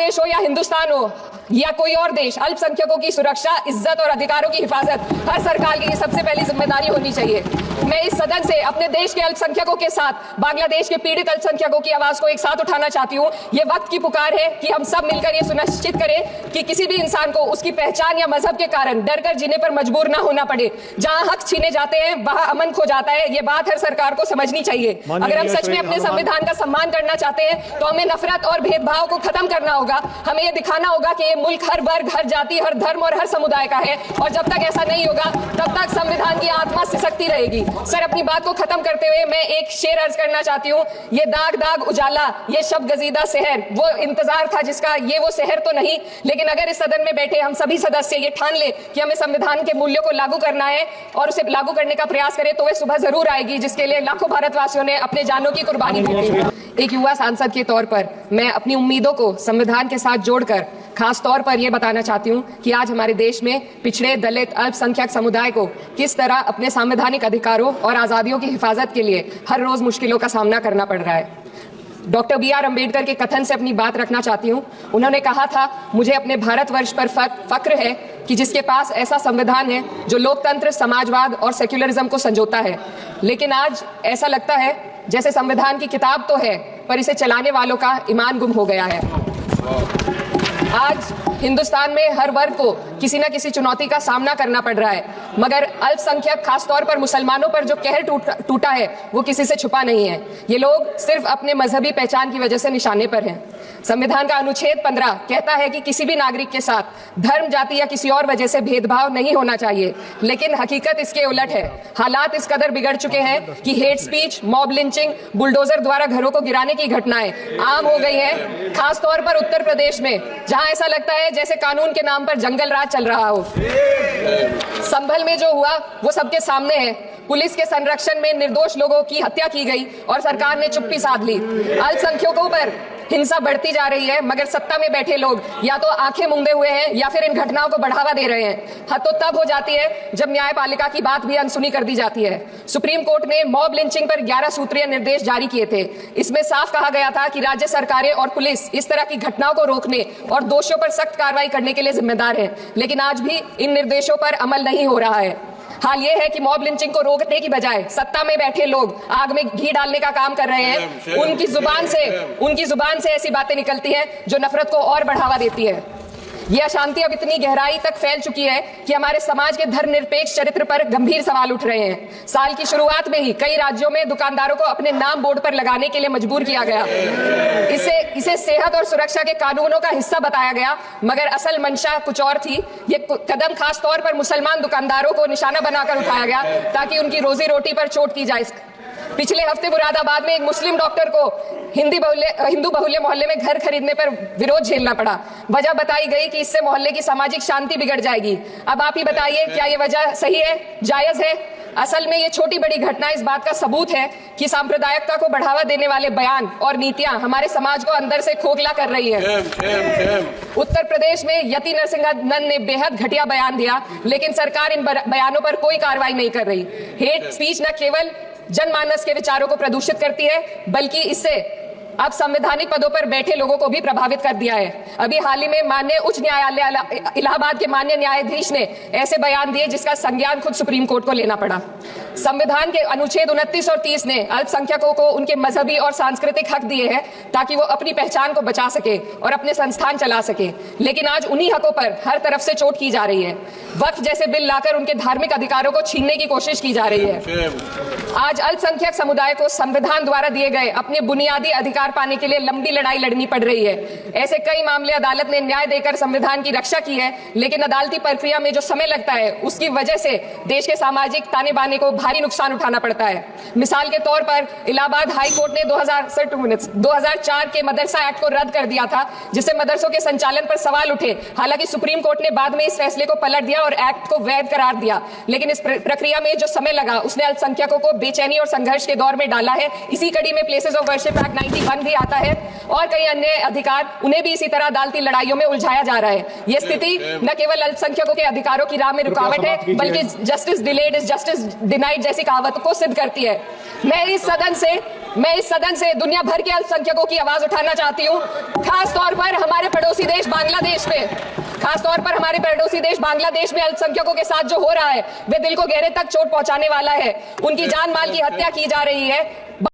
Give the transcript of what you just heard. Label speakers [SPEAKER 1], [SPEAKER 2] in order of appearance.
[SPEAKER 1] बांग्लादेश हो या हिंदुस्तान हो या कोई और देश, अल्पसंख्यकों की सुरक्षा, इज्जत और अधिकारों की हिफाजत हर सरकार की सबसे पहली जिम्मेदारी होनी चाहिए। मैं इस सदन से अपने देश के अल्पसंख्यकों के साथ बांग्लादेश के पीड़ित अल्पसंख्यकों की आवाज को एक साथ उठाना चाहती हूँ। ये वक्त की पुकार है कि हम सब मिलकर ये सुनिश्चित करें कि किसी भी इंसान को उसकी पहचान या मजहब के कारण डर कर जीने पर मजबूर ना होना पड़े। जहाँ हक छीने जाते हैं वहाँ अमन खो जाता है। ये बात हर सरकार को समझनी चाहिए। अगर हम सच में अपने संविधान का सम्मान करना चाहते हैं तो हमें नफरत और भेदभाव को खत्म करना होगा। हमें ये दिखाना होगा कि ये मुल्क हर वर्ग, हर जाति, हर धर्म और हर समुदाय का है, और जब तक ऐसा नहीं होगा तब तक संविधान की आत्मा सिसकती रहेगी। सर, अपनी बात को खत्म करते हुए मैं एक शेर अर्ज करना चाहती हूँ। ये दाग दाग उजाला, ये शब गजीदा शहर, वो इंतजार था जिसका, ये वो शहर तो नहीं। लेकिन अगर इस सदन में बैठे हम सभी सदस्य ये ठान ले कि हमें संविधान के मूल्यों को लागू करना है और उसे लागू करने का प्रयास करें तो वह सुबह जरूर आएगी जिसके लिए लाखों भारतवासियों ने अपने जानों की कुर्बानी दी है। एक युवा सांसद के तौर पर मैं अपनी उम्मीदों को संविधान के साथ जोड़कर खास तौर पर यह बताना चाहती हूं कि आज हमारे देश में पिछड़े, दलित, अल्पसंख्यक समुदाय को किस तरह अपने संवैधानिक अधिकारों और आजादियों की हिफाजत के लिए हर रोज मुश्किलों का सामना करना पड़ रहा है। Doctor B.R. अम्बेडकर के कथन से अपनी बात रखना चाहती हूं। उन्होंने कहा था, मुझे अपने भारतवर्ष पर फक्र है कि जिसके पास ऐसा संविधान है जो लोकतंत्र, समाजवाद और सेक्युलरिज्म को संजोता है। लेकिन आज ऐसा लगता है जैसे संविधान की किताब तो है पर इसे चलाने वालों का ईमान गुम हो गया है। आज हिंदुस्तान में हर वर्ग को किसी न किसी चुनौती का सामना करना पड़ रहा है, मगर अल्पसंख्यक, खासतौर पर मुसलमानों पर जो कहर टूटा है वो किसी से छुपा नहीं है। ये लोग सिर्फ अपने मजहबी पहचान की वजह से निशाने पर हैं। संविधान का अनुच्छेद 15 कहता है कि किसी भी नागरिक के साथ धर्म, जाति या किसी और वजह से भेदभाव नहीं होना चाहिए, लेकिन हकीकत इसके उलट है। हालात इस कदर बिगड़ चुके हैं कि hate speech, mob lynching, bulldozer द्वारा घरों को गिराने की घटनाएं आम हो गई हैं, खासतौर पर उत्तर प्रदेश में, जहां ऐसा लगता है जैसे कानून के नाम पर जंगल राज चल रहा हो। संभल में जो हुआ वो सबके सामने है। पुलिस के संरक्षण में निर्दोष लोगों की हत्या की गई और सरकार ने चुप्पी साध ली। अल्पसंख्यकों पर हिंसा बढ़ती जा रही है, मगर सत्ता में बैठे लोग या तो आंखें मूंदे हुए हैं या फिर इन घटनाओं को बढ़ावा दे रहे हैं। हद तो तब हो जाती है जब न्यायपालिका की बात भी अनसुनी कर दी जाती है। सुप्रीम कोर्ट ने मॉब लिंचिंग पर 11 सूत्रीय निर्देश जारी किए थे। इसमें साफ कहा गया था कि राज्य सरकारें और पुलिस इस तरह की घटनाओं को रोकने और दोषियों पर सख्त कार्रवाई करने के लिए जिम्मेदार है, लेकिन आज भी इन निर्देशों पर अमल नहीं हो रहा है। हाल ये है कि मॉब लिंचिंग को रोकने की बजाय सत्ता में बैठे लोग आग में घी डालने का काम कर रहे हैं। उनकी जुबान से ऐसी बातें निकलती हैं जो नफरत को और बढ़ावा देती है। यह अशांति अब इतनी गहराई तक फैल चुकी है कि हमारे समाज के धर्मनिरपेक्ष चरित्र पर गंभीर सवाल उठ रहे हैं। साल की शुरुआत में ही कई राज्यों में दुकानदारों को अपने नाम बोर्ड पर लगाने के लिए मजबूर किया गया। इसे सेहत और सुरक्षा के कानूनों का हिस्सा बताया गया, मगर असल मंशा कुछ और थी। ये कदम खास तौर पर मुसलमान दुकानदारों को निशाना बनाकर उठाया गया ताकि उनकी रोजी रोटी पर चोट की जाए। पिछले हफ्ते मुरादाबाद में एक मुस्लिम डॉक्टर को हिंदू बहुल्य मोहल्ले में घर खरीदने पर विरोध झेलना पड़ा। वजह बताई गई कि इससे मोहल्ले की सामाजिक शांति बिगड़ जाएगी। अब आप ही बताइए, क्या ये वजह सही है, जायज है? असल में ये छोटी बड़ी घटना इस बात का सबूत है कि सांप्रदायिकता को बढ़ावा देने वाले बयान और नीतियां हमारे समाज को अंदर से खोखला कर रही है। उत्तर प्रदेश में यति नरसिंहन ने बेहद घटिया बयान दिया, लेकिन सरकार इन बयानों पर कोई कार्रवाई नहीं कर रही। हेट स्पीच न केवल जनमानस के विचारों को प्रदूषित करती है, बल्कि इससे अब संवैधानिक पदों पर बैठे लोगों को भी प्रभावित कर दिया है। अभी हाल ही में माननीय उच्च न्यायालय इलाहाबाद के माननीय न्यायाधीश ने ऐसे बयान दिए जिसका संज्ञान खुद सुप्रीम कोर्ट को लेना पड़ा। संविधान के अनुच्छेद 29 और 30 ने अल्पसंख्यकों को उनके मजहबी और सांस्कृतिक हक दिए हैं ताकि वो अपनी पहचान को बचा सके और अपने संस्थान चला सके, लेकिन आज उन्हीं हकों पर हर तरफ से चोट की जा रही है। वक्फ जैसे बिल लाकर उनके धार्मिक अधिकारों को छीनने की कोशिश की जा रही है। आज अल्पसंख्यक समुदाय को संविधान द्वारा दिए गए अपने बुनियादी अधिकार पाने के लिए लंबी लड़ाई लड़नी पड़ रही है। ऐसे कई मामले अदालत ने न्याय देकर संविधान की रक्षा की है, लेकिन अदालती प्रक्रिया में जो समय लगता है उसकी वजह से देश के सामाजिक ताने बाने को भारी नुकसान उठाना पड़ता है। मिसाल के तौर पर इलाहाबाद हाई कोर्ट ने 2004 के मदरसा एक्ट को रद्द कर दिया था, जिससे मदरसों के संचालन पर सवाल उठे। हालांकि सुप्रीम कोर्ट ने बाद में इस फैसले को पलट दिया और एक्ट को वैध करार दिया, लेकिन इस प्रक्रिया में जो समय लगा उसने अल्पसंख्यकों को बेचैनी और संघर्ष के दौर में डाला है। इसी कड़ी में प्लेसेस ऑफ वर्शिप एक्ट 91 भी आता है और कई अन्य अधिकार, उन्हें भी इसी तरह अदालती लड़ाइयों में उलझाया जा रहा है। यह स्थिति न केवल अल्पसंख्यकों के अधिकारों की राह में रुकावट है, बल्कि justice delayed is justice denied जैसी कहावत को सिद्ध करती है। मैं इस सदन से दुनिया भर के अल्पसंख्यकों की आवाज उठाना चाहती हूँ, खास तौर पर हमारे पड़ोसी बांग्लादेश पे, खासतौर पर हमारे पड़ोसी देश बांग्लादेश में अल्पसंख्यकों के साथ जो हो रहा है वह दिल को गहरे तक चोट पहुंचाने वाला है। उनकी जान माल की हत्या की जा रही है।